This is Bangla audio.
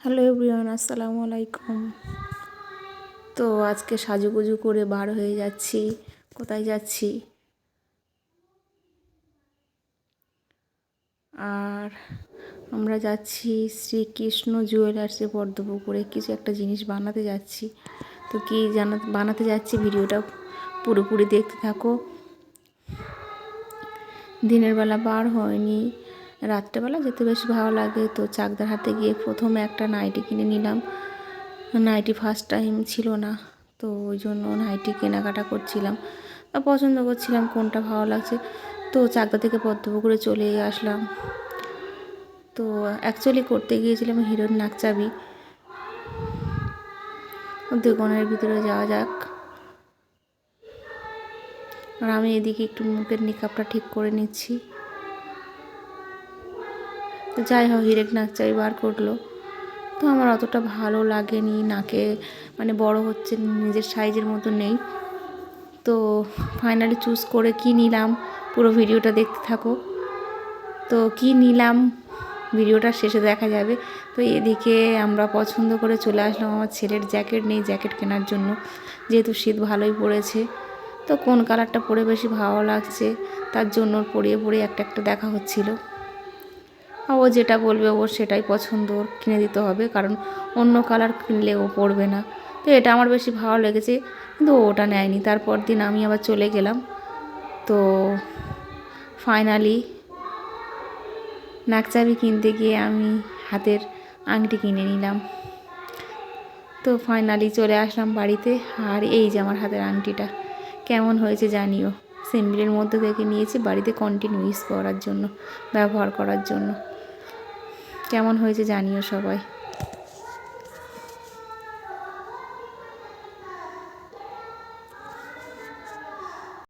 হ্যালো এভরিওয়ান, আসসালামু আলাইকুম। তো আজকে সাজুগুজু করে বার হয়ে যাচ্ছি। কোথায় যাচ্ছি? আর আমরা যাচ্ছি শ্রীকৃষ্ণ জুয়েলার্সে পদ্মপুকুরে কিছু একটা জিনিস বানাতে যাচ্ছি। তো কী বানাতে যাচ্ছি ভিডিওটা পুরোপুরি দেখতে থাকো। দিনের বেলা বার হয়নি, রাত্রেবেলা যেতে বেশি ভালো লাগে। তো চাকদার হাতে গিয়ে প্রথমে একটা নাইটি কিনে নিলাম। নাইটি ফার্স্ট টাইম ছিল না, তো ওই জন্য নাইটি কেনাকাটা করছিলাম, পছন্দ করছিলাম কোনটা ভালো লাগছে। তো চাকদা থেকে পদ্মপুকুরে চলে আসলাম। তো অ্যাকচুয়ালি করতে গিয়েছিলাম হিরোর নাকচাবি। দোকানের ভিতরে যাওয়া যাক। আর আমি এদিকে একটু মুখের নিকাপটা ঠিক করে নিচ্ছি। তো যাই হোক, হিরের নাকচাবি বার করলো। তো আমার অতটা ভালো লাগেনি, নাকে মানে বড় হচ্ছে, নিজের সাইজের মতো নেই। তো ফাইনালি চুজ করে কি নিলাম পুরো ভিডিওটা দেখতে থাকো। তো কি নিলাম ভিডিওটা শেষে দেখা যাবে। তো এদিকে আমরা পছন্দ করে চলে আসলাম। আমার ছেলের জ্যাকেট নেই, জ্যাকেট কেনার জন্য, যেহেতু শীত ভালোই পড়েছে। তো কোন কালারটা পরে বেশি ভালো লাগছে তার জন্য পরিয়ে পরিয়ে একটা একটা দেখা হচ্ছিল। ও যেটা বলবে ওর সেটাই পছন্দ, ওর কিনে দিতে হবে, কারণ অন্য কালার কিনলে ও পরবে না। তো এটা আমার বেশি ভালো লেগেছে, কিন্তু ওটা নেয়নি। তারপর দিন আমি আবার চলে গেলাম। তো ফাইনালি নাকচাবি কিনতে গিয়ে আমি হাতের আংটি কিনে নিলাম। তো ফাইনালি চলে আসলাম বাড়িতে। আর এই যে আমার হাতের আংটিটা কেমন হয়েছে জানিও। সিম্পলের মধ্যে থেকে নিয়েছি বাড়িতে কন্টিনিউ ইউজ করার জন্য, ব্যবহার করার জন্য। কেমন হয়েছে জানিও সবাই।